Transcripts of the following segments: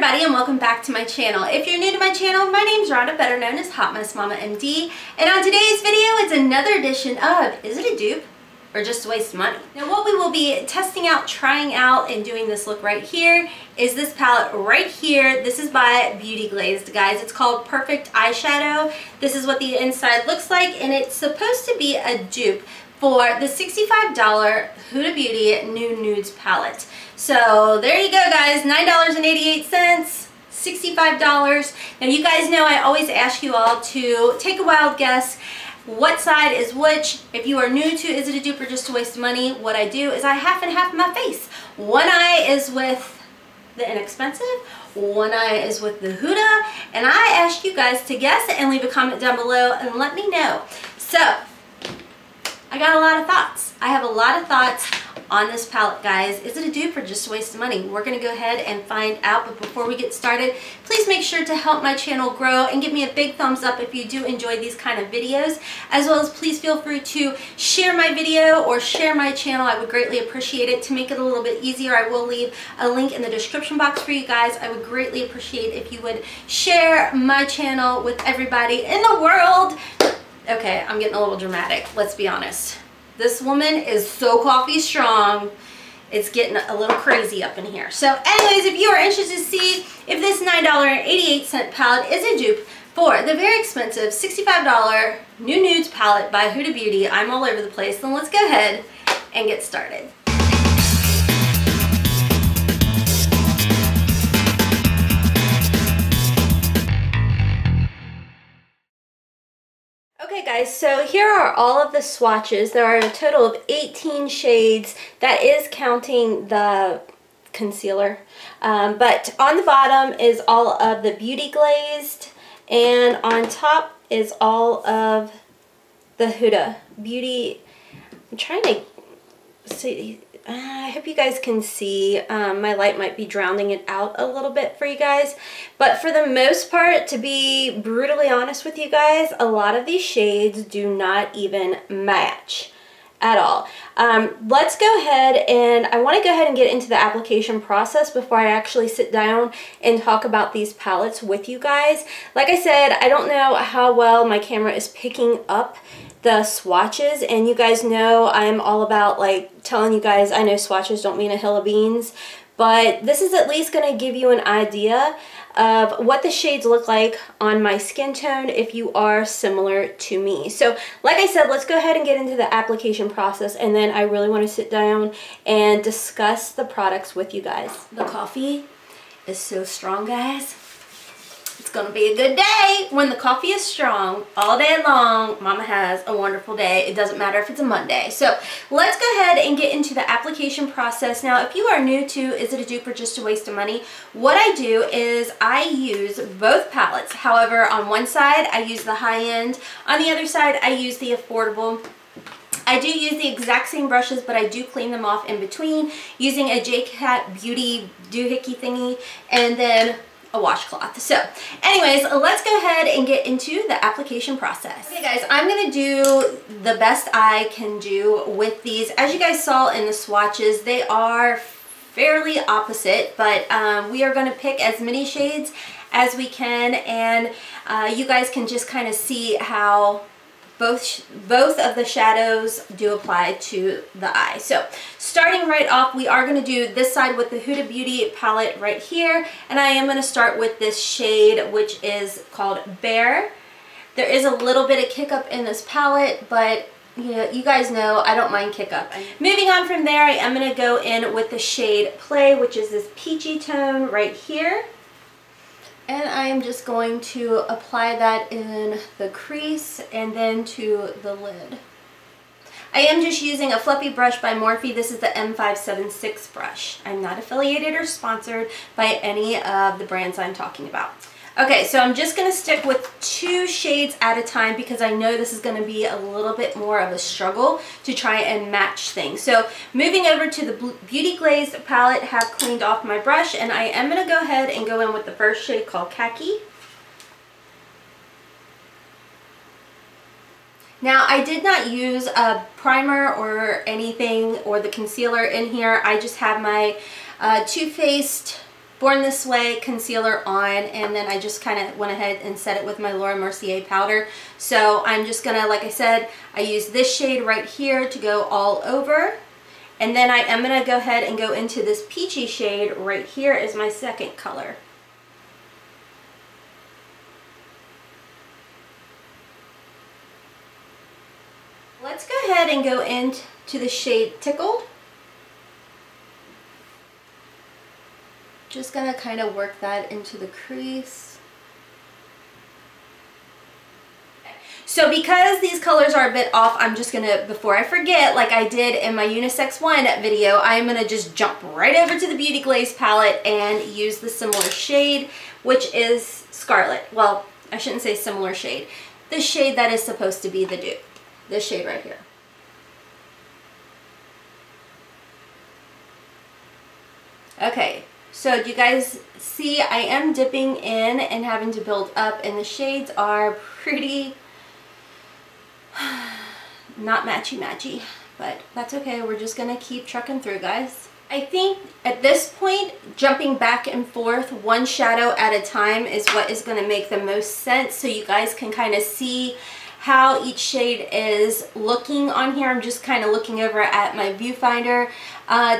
everybody, and welcome back to my channel. If you're new to my channel, my name's Rhonda, better known as HotmessmommaMD, and on today's video it's another edition of Is It a Dupe or Just a Waste of Money? Now what we will be testing out, trying out, and doing this look right here is this palette right here. This is by Beauty Glazed, guys. It's called Perfect Eyeshadow. This is what the inside looks like, and it's supposed to be a dupe for the $65 Huda Beauty New Nudes palette. So there you go, guys, $9.88, $65. Now you guys know I always ask you all to take a wild guess what side is which. If you are new to Is It a Dupe or Just a Waste of Money, what I do is I half and half my face. One eye is with the inexpensive, one eye is with the Huda, and I ask you guys to guess and leave a comment down below and let me know. So I got a lot of thoughts. I have a lot of thoughts on this palette, guys. Is it a dupe or just a waste of money? We're going to go ahead and find out, but before we get started, please make sure to help my channel grow and give me a big thumbs up if you do enjoy these kind of videos, as well as please feel free to share my video or share my channel. I would greatly appreciate it. To make it a little bit easier, I will leave a link in the description box for you guys. I would greatly appreciate if you would share my channel with everybody in the world. Okay, I'm getting a little dramatic, let's be honest. This woman is so coffee strong, it's getting a little crazy up in here. So anyways, if you are interested to see if this $9.88 palette is a dupe for the very expensive $65 New Nudes palette by Huda Beauty, I'm all over the place, then let's go ahead and get started. Okay guys, so here are all of the swatches. There are a total of 18 shades. That is counting the concealer. But on the bottom is all of the Beauty Glazed, and on top is all of the Huda Beauty. I'm trying to see. I hope you guys can see. My light might be drowning it out a little bit for you guys, but for the most part, to be brutally honest with you guys, a lot of these shades do not even match at all. Let's go ahead, and I want to go ahead and get into the application process before I actually sit down and talk about these palettes with you guys. Like I said, I don't know how well my camera is picking up the swatches, and you guys know I am all about like telling you guys I know swatches don't mean a hill of beans, but this is at least going to give you an idea of what the shades look like on my skin tone if you are similar to me. So like I said, let's go ahead and get into the application process, and then I really want to sit down and discuss the products with you guys. The coffee is so strong, guys. It's gonna be a good day when the coffee is strong all day long. Mama has a wonderful day. It doesn't matter if it's a Monday. So let's go ahead and get into the application process. Now, if you are new to Is It a Dupe or Just a Waste of Money, what I do is I use both palettes. However, on one side I use the high-end, on the other side I use the affordable. I do use the exact same brushes, but I do clean them off in between using a J-Cat Beauty doohickey thingy, and then a washcloth. So anyways, let's go ahead and get into the application process. Okay guys, I'm gonna do the best I can do with these. As you guys saw in the swatches, they are fairly opposite, but we are gonna pick as many shades as we can, and you guys can just kind of see how both of the shadows do apply to the eye. So starting right off, we are going to do this side with the Huda Beauty palette right here, and I am going to start with this shade, which is called Bear. There is a little bit of kick up in this palette, but you guys know I don't mind kick up. Moving on from there, I am going to go in with the shade Play, which is this peachy tone right here. And I am just going to apply that in the crease and then to the lid. I am just using a fluffy brush by Morphe. This is the M576 brush. I'm not affiliated or sponsored by any of the brands I'm talking about. Okay, so I'm just going to stick with 2 shades at a time because I know this is going to be a little bit more of a struggle to try and match things. So moving over to the Beauty Glazed palette, have cleaned off my brush, and I am going to go ahead and go in with the first shade called Khaki. Now, I did not use a primer or anything or the concealer in here. I just have my Too Faced Born This Way concealer on, and then I just kind of went ahead and set it with my Laura Mercier powder. So I'm just gonna, like I said, I use this shade right here to go all over. And then I am gonna go ahead and go into this peachy shade right here as my second color. Let's go ahead and go into the shade Tickled. Just gonna kind of work that into the crease. So because these colors are a bit off, I'm just gonna, before I forget, like I did in my Unisex 1 video, I'm gonna just jump right over to the Beauty Glazed palette and use the similar shade, which is Scarlet. Well, I shouldn't say similar shade. The shade that is supposed to be the dupe. This shade right here. Okay. So do you guys see I am dipping in and having to build up, and the shades are pretty not matchy-matchy, but that's okay. We're just gonna keep trucking through, guys. I think at this point, jumping back and forth one shadow at a time is what is gonna make the most sense, so you guys can kind of see how each shade is looking on here. I'm just kind of looking over at my viewfinder.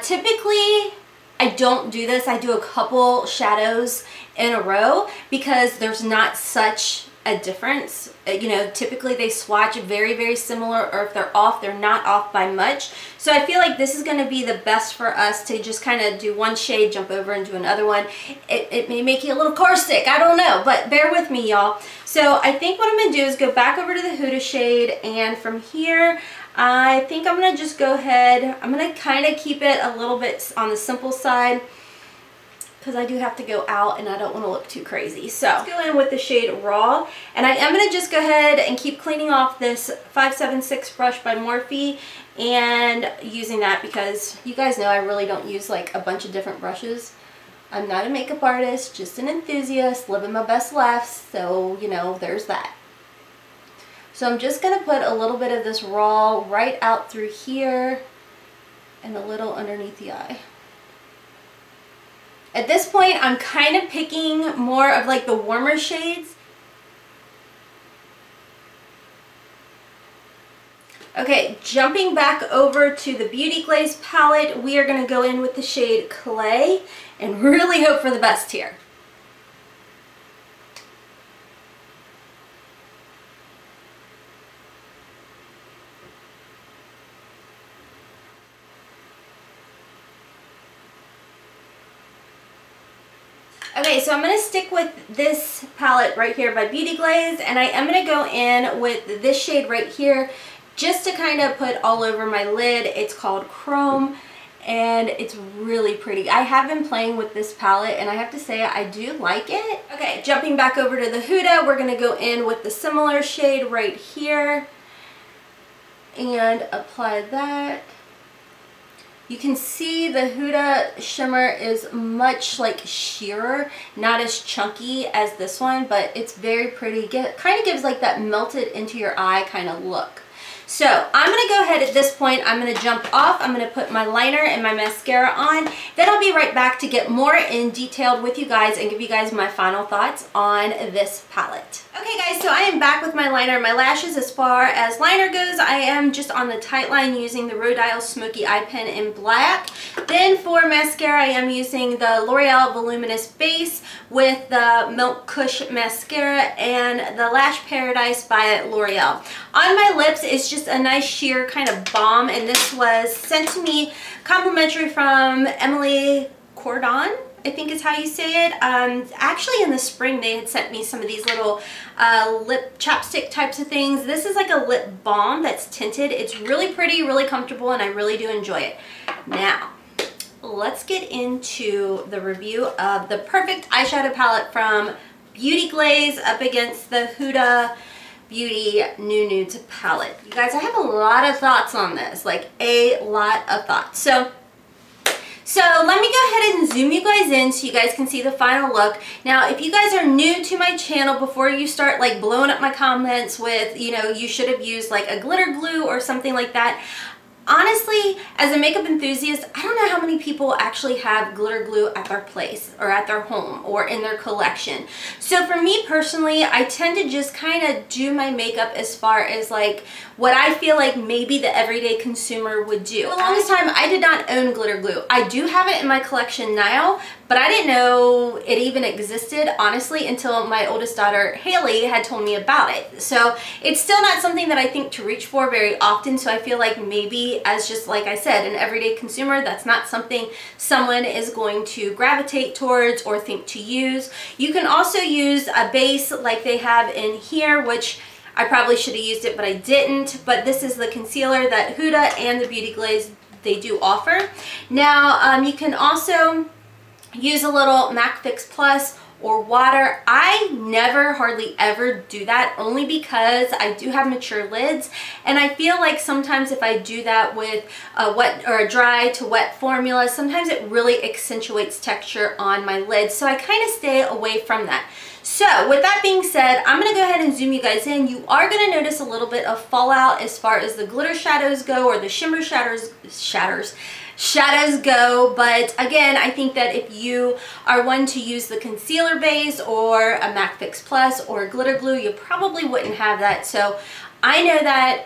Typically, I don't do this. I do a couple shadows in a row because there's not such a difference. You know, typically they swatch very, very similar, or if they're off, they're not off by much. So I feel like this is going to be the best for us to just kind of do one shade, jump over and do another one. It may make you a little car sick, I don't know, but bear with me, y'all. So I think what I'm going to do is go back over to the Huda shade, and from here, I think I'm going to just go ahead, I'm going to kind of keep it a little bit on the simple side because I do have to go out and I don't want to look too crazy. So let's go in with the shade Raw, and I am going to just go ahead and keep cleaning off this 576 brush by Morphe and using that because you guys know I really don't use like a bunch of different brushes. I'm not a makeup artist, just an enthusiast, living my best life, so you know, there's that. So I'm just going to put a little bit of this Raw right out through here and a little underneath the eye. At this point, I'm kind of picking more of like the warmer shades. Okay, jumping back over to the Beauty Glazed palette, we are going to go in with the shade Clay and really hope for the best here. Okay, so I'm going to stick with this palette right here by Beauty Glazed, and I am going to go in with this shade right here just to kind of put all over my lid. It's called Chrome, and it's really pretty. I have been playing with this palette, and I have to say I do like it. Okay, jumping back over to the Huda, we're going to go in with the similar shade right here and apply that. You can see the Huda shimmer is much like sheerer, not as chunky as this one, but it's very pretty. Kind of gives like that melted into your eye kind of look. So I'm going to go ahead at this point. I'm going to jump off. I'm going to put my liner and my mascara on. Then I'll be right back to get more in detail with you guys and give you guys my final thoughts on this palette. Okay guys, so I am back with my liner and my lashes. As far as liner goes, I am just on the tight line using the Rodial Smoky Eye Pen in black. Then for mascara, I am using the L'Oreal Voluminous Base with the Milk Kush Mascara and the Lash Paradise by L'Oreal. On my lips, it's just a nice sheer kind of balm, and this was sent to me complimentary from Emily Cordon, I think is how you say it. Actually in the spring they had sent me some of these little lip chapstick types of things. This is like a lip balm that's tinted. It's really pretty, really comfortable, and I really do enjoy it. Now, let's get into the review of the Perfect eyeshadow palette from Beauty Glazed up against the Huda Beauty Nudes palette. You guys, I have a lot of thoughts on this, like a lot of thoughts. So let me go ahead and zoom you guys in so you guys can see the final look. Now, if you guys are new to my channel, before you start like blowing up my comments with, you know, you should have used like a glitter glue or something like that, honestly, as a makeup enthusiast, I don't know how many people actually have glitter glue at their place or at their home or in their collection. So for me personally, I tend to just kind of do my makeup as far as like what I feel like maybe the everyday consumer would do. For the longest time, I did not own glitter glue. I do have it in my collection now, but I didn't know it even existed, honestly, until my oldest daughter, Haley, had told me about it. So it's still not something that I think to reach for very often, so I feel like maybe as just like I said, an everyday consumer, that's not something someone is going to gravitate towards or think to use. You can also use a base like they have in here, which I probably should have used it, but I didn't. But this is the concealer that Huda and the Beauty Glaze, they do offer. Now, you can also use a little MAC Fix Plus or water. I never hardly ever do that, only because I do have mature lids, and I feel like sometimes if I do that with a wet or a dry to wet formula, sometimes it really accentuates texture on my lids, so I kind of stay away from that. So with that being said, I'm going to go ahead and zoom you guys in. You are going to notice a little bit of fallout as far as the glitter shadows go, or the shimmer shadows go, but again, I think that if you are one to use the concealer base or a MAC Fix Plus or glitter glue, you probably wouldn't have that. So I know that,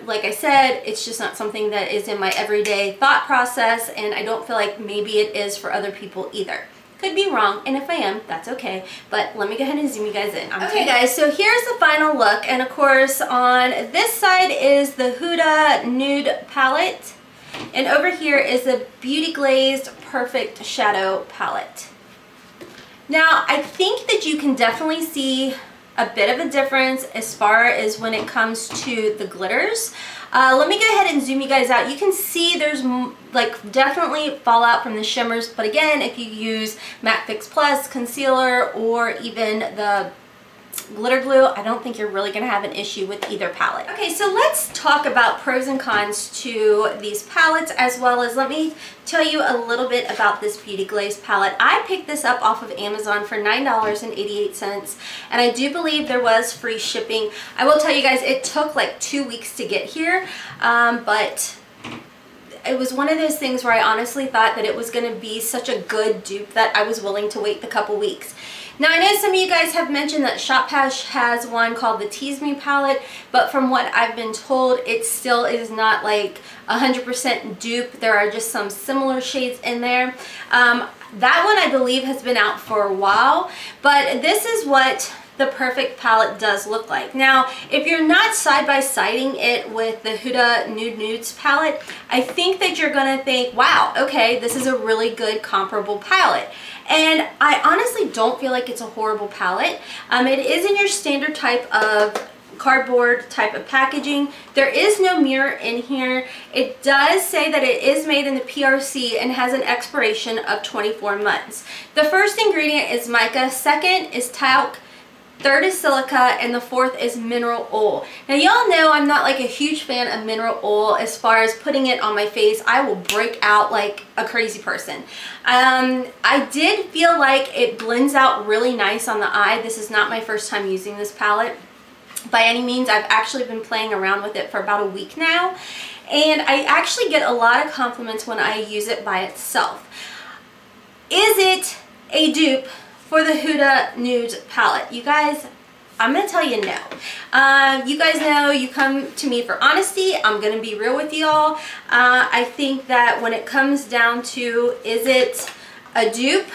like I said, it's just not something that is in my everyday thought process, and I don't feel like maybe it is for other people either. Could be wrong, and if I am, that's okay. But let me go ahead and zoom you guys in. Okay guys, so here's the final look, and of course on this side is the Huda Nude palette, and over here is the Beauty Glazed Perfect Shadow palette. Now, I think that you can definitely see a bit of a difference as far as when it comes to the glitters. Let me go ahead and zoom you guys out. You can see there's like definitely fallout from the shimmers, but again, if you use MAC Fix Plus, concealer, or even the glitter glue, I don't think you're really going to have an issue with either palette. Okay, so let's talk about pros and cons to these palettes, as well as let me tell you a little bit about this Beauty Glaze palette. I picked this up off of Amazon for $9.88, and I do believe there was free shipping. I will tell you guys, it took like 2 weeks to get here, but it was one of those things where I honestly thought that it was going to be such a good dupe that I was willing to wait the couple weeks. Now, I know some of you guys have mentioned that Shoppash has one called the Tease Me palette, but from what I've been told, it still is not like 100% dupe. There are just some similar shades in there. That one I believe has been out for a while, but this is what the Perfect palette does look like. Now, if you're not side-by-siding it with the Huda Nudes palette, I think that you're gonna think, wow, okay, this is a really good comparable palette. And I honestly don't feel like it's a horrible palette. It is in your standard type of cardboard type of packaging. There is no mirror in here. It does say that it is made in the PRC and has an expiration of 24 months. The first ingredient is mica, second is talc, third is silica, and the fourth is mineral oil. Now, y'all know I'm not like a huge fan of mineral oil as far as putting it on my face. I will break out like a crazy person. I did feel like it blends out really nice on the eye. This is not my first time using this palette by any means. I've actually been playing around with it for about a week now, and I actually get a lot of compliments when I use it by itself. Is it a dupe for the Huda Nudes palette? You guys, I'm going to tell you no. You guys know you come to me for honesty. I'm going to be real with y'all. I think that when it comes down to, is it a dupe?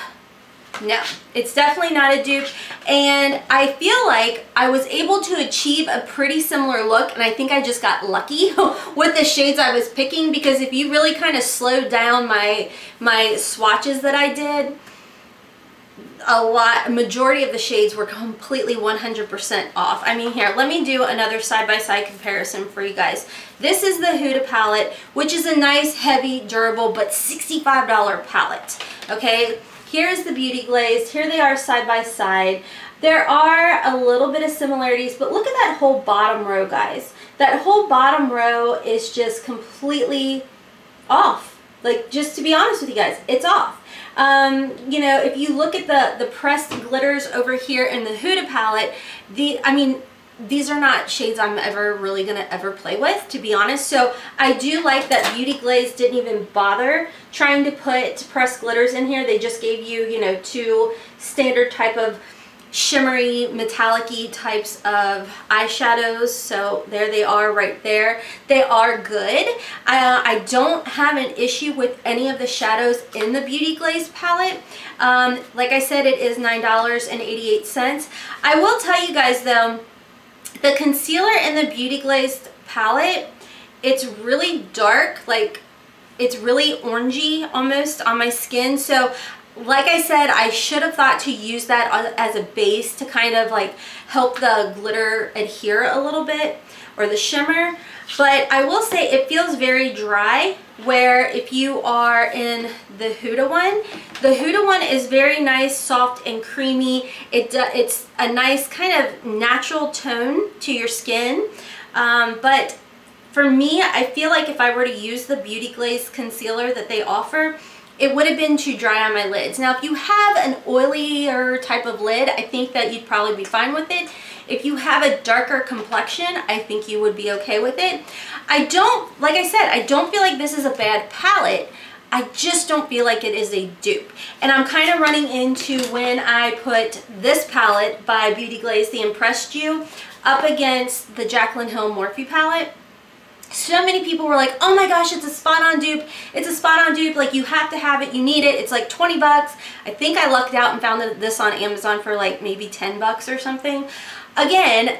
No, it's definitely not a dupe, and I feel like I was able to achieve a pretty similar look, and I think I just got lucky with the shades I was picking, because if you really kind of slowed down my swatches that I did, a majority of the shades were completely 100% off. I mean, here, let me do another side-by-side comparison for you guys. This is the Huda palette, which is a nice, heavy, durable, but $65 palette, okay? Here's the Beauty Glaze. Here they are side by side. There are a little bit of similarities, but look at that whole bottom row, guys. That whole bottom row is just completely off. Like, just to be honest with you guys, it's off. You know, if you look at the pressed glitters over here in the Huda palette, I mean, these are not shades I'm ever really gonna ever play with, to be honest. So I do like that Beauty Glazed didn't even bother trying to put pressed glitters in here. They just gave you, you know, 2 standard type of shimmery, metallic-y types of eyeshadows. So there they are right there. They are good. I don't have an issue with any of the shadows in the Beauty Glazed palette. Like I said, it is $9.88. I will tell you guys though, the concealer in the Beauty Glazed palette, it's really dark, like it's really orangey almost on my skin. So like I said, I should have thought to use that as a base to kind of like help the glitter adhere a little bit, or the shimmer. But I will say it feels very dry, where if you are in the Huda one is very nice, soft and creamy. It's a nice kind of natural tone to your skin. But for me, I feel like if I were to use the Beauty Glazed concealer that they offer, it would have been too dry on my lids. Now, if you have an oilier type of lid, I think that you'd probably be fine with it. If you have a darker complexion, I think you would be okay with it. Like I said, I don't feel like this is a bad palette. I just don't feel like it is a dupe. And I'm kind of running into when I put this palette by Beauty Glazed, the Impressed You, up against the Jaclyn Hill Morphe palette. So many people were like, oh my gosh, it's a spot on dupe. It's a spot on dupe. Like, you have to have it. You need it. It's like 20 bucks. I think I lucked out and found this on Amazon for like maybe 10 bucks or something. Again,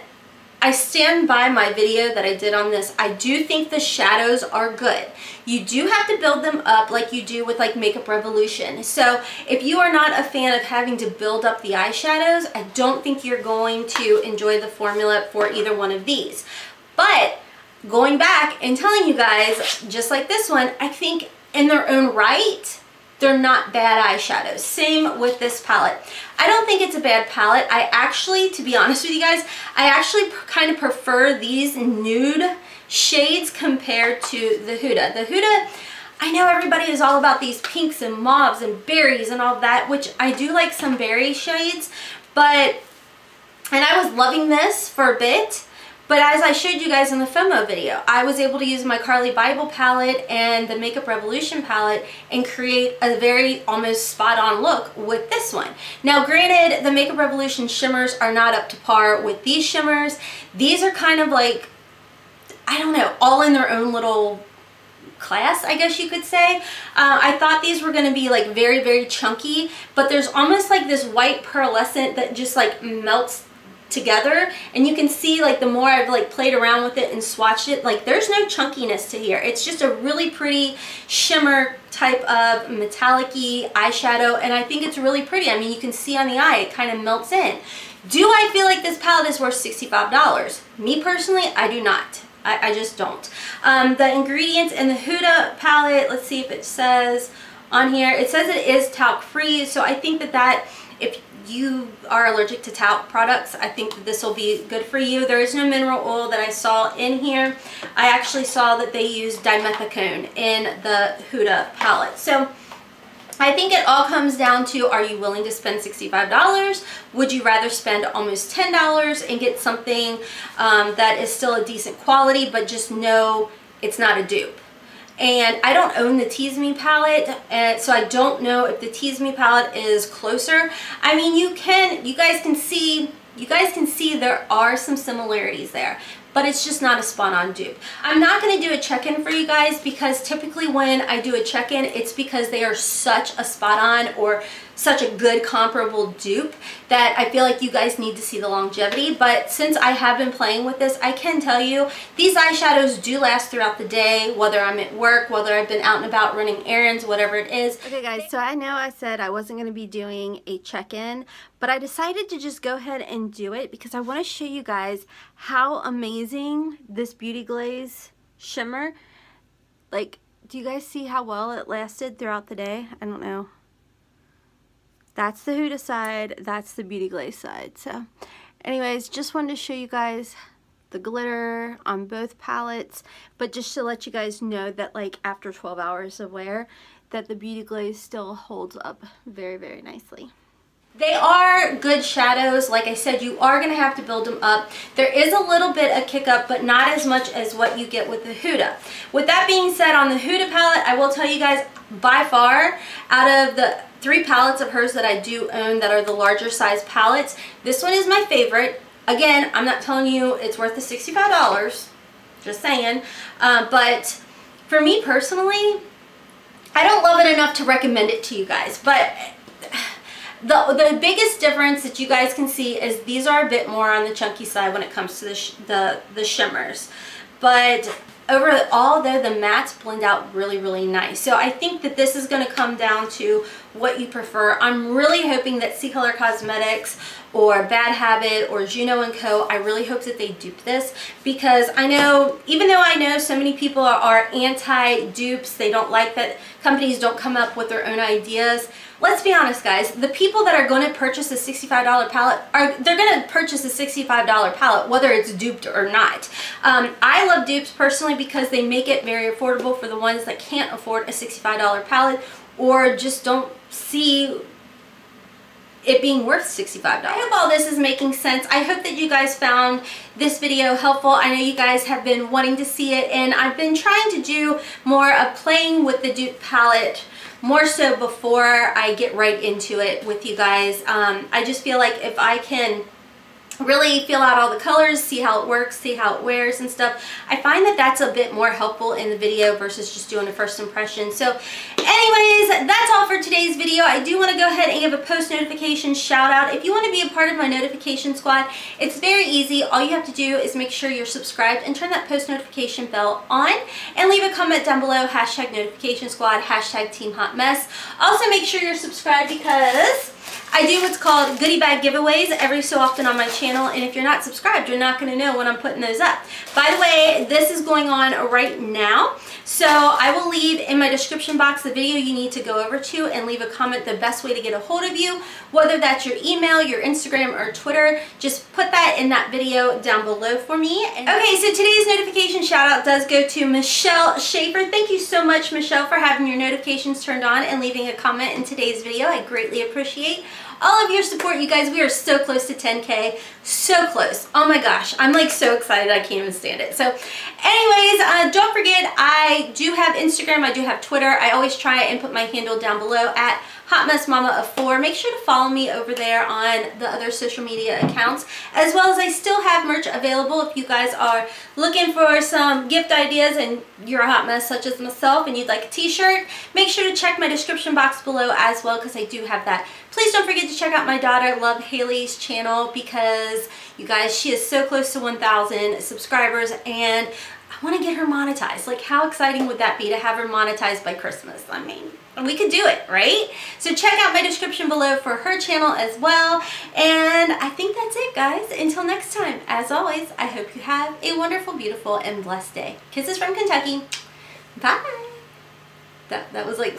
I stand by my video that I did on this. I do think the shadows are good. You do have to build them up like you do with like Makeup Revolution. So if you are not a fan of having to build up the eyeshadows, I don't think you're going to enjoy the formula for either one of these. But going back and telling you guys, just like this one, I think in their own right, they're not bad eyeshadows. Same with this palette. I don't think it's a bad palette. I actually, to be honest with you guys, I actually kind of prefer these nude shades compared to the Huda. The Huda, I know everybody is all about these pinks and mauves and berries and all that, which I do like some berry shades, and I was loving this for a bit. But as I showed you guys in the FOMO video, I was able to use my Carly Bible palette and the Makeup Revolution palette and create a very almost spot-on look with this one. Now granted, the Makeup Revolution shimmers are not up to par with these shimmers. These are kind of like, I don't know, all in their own little class, I guess you could say. I thought these were going to be like very, very chunky, but there's almost like this white pearlescent that just like melts together, and you can see like the more I've like played around with it and swatched it, like there's no chunkiness to here. It's just a really pretty shimmer type of metallic-y eyeshadow, and I think it's really pretty. I mean, you can see on the eye, it kind of melts in. Do I feel like this palette is worth $65? Me personally, I do not. I just don't. The ingredients in the Huda palette, let's see if it says on here. It says it is talc free, so I think that if you are allergic to talc products, I think that this will be good for you. There is no mineral oil that I saw in here. I actually saw that they use dimethicone in the Huda palette. So I think it all comes down to, are you willing to spend $65? Would you rather spend almost $10 and get something that is still a decent quality, but just know it's not a dupe? And I don't own the Tease Me palette, so I don't know if the Tease Me palette is closer. I mean, you guys can see there are some similarities there, but it's just not a spot-on dupe. I'm not going to do a check-in for you guys, because typically when I do a check-in, it's because they are such a spot-on or such a good comparable dupe that I feel like you guys need to see the longevity. But since I have been playing with this, I can tell you these eyeshadows do last throughout the day, whether I'm at work, whether I've been out and about running errands, whatever it is. Okay guys, so I know I said I wasn't going to be doing a check-in, but I decided to just go ahead and do it because I want to show you guys how amazing this Beauty Glaze shimmer, like, do you guys see how well it lasted throughout the day? I don't know. That's the Huda side, that's the Beauty Glaze side. So anyways, just wanted to show you guys the glitter on both palettes, but just to let you guys know that like after 12 hours of wear, that the Beauty Glaze still holds up very, very nicely. They are good shadows. Like I said, you are going to have to build them up. There is a little bit of kick up, but not as much as what you get with the Huda. With that being said, on the Huda palette, I will tell you guys, by far, out of the 3 palettes of hers that I do own that are the larger size palettes, this one is my favorite. Again, I'm not telling you it's worth the $65, just saying. But for me personally, I don't love it enough to recommend it to you guys. But the biggest difference that you guys can see is these are a bit more on the chunky side when it comes to the shimmers. But overall though, the mattes blend out really, really nice. So I think that this is going to come down to what you prefer. I'm really hoping that C Color Cosmetics or Bad Habit or Juno & Co., I really hope that they dupe this, because I know, even though I know so many people are anti-dupes, they don't like that companies don't come up with their own ideas. Let's be honest, guys, the people that are going to purchase a $65 palette, they're going to purchase a $65 palette whether it's duped or not. I love dupes personally because they make it very affordable for the ones that can't afford a $65 palette or just don't see it being worth $65. I hope all this is making sense. I hope that you guys found this video helpful. I know you guys have been wanting to see it, and I've been trying to do more of playing with the dupe palette more so before I get right into it with you guys. I just feel like if I can really feel out all the colors, see how it works, see how it wears and stuff, I find that that's a bit more helpful in the video versus just doing a first impression. So anyways, that's all for today's video. I do want to go ahead and give a post notification shout out. If you want to be a part of my notification squad, it's very easy. All you have to do is make sure you're subscribed and turn that post notification bell on, and leave a comment down below, hashtag notification squad, hashtag team hot mess. Also make sure you're subscribed because I do what's called goodie bag giveaways every so often on my channel, and if you're not subscribed, you're not going to know when I'm putting those up. By the way, this is going on right now, so I will leave in my description box the video you need to go over to and leave a comment the best way to get a hold of you, whether that's your email, your Instagram, or Twitter. Just put that in that video down below for me. Okay, so today's notification shout out does go to Michelle Schaefer. Thank you so much, Michelle, for having your notifications turned on and leaving a comment in today's video. I greatly appreciate all of your support, you guys. We are so close to 10K. So close. Oh my gosh. I'm like so excited. I can't even stand it. So anyways, don't forget, I do have Instagram. I do have Twitter. I always try and put my handle down below at Hotmessmomma4. Make sure to follow me over there on the other social media accounts, as well as I still have merch available if you guys are looking for some gift ideas and you're a hot mess such as myself and you'd like a t-shirt. Make sure to check my description box below as well, because I do have that. Please don't forget to check out my daughter Love HAILEY'S channel, because you guys, she is so close to 1,000 subscribers and I want to get her monetized. Like, how exciting would that be to have her monetized by Christmas? I mean, we could do it, right? So check out my description below for her channel as well. And I think that's it, guys. Until next time, as always, I hope you have a wonderful, beautiful, and blessed day. Kisses from Kentucky. Bye. That was like...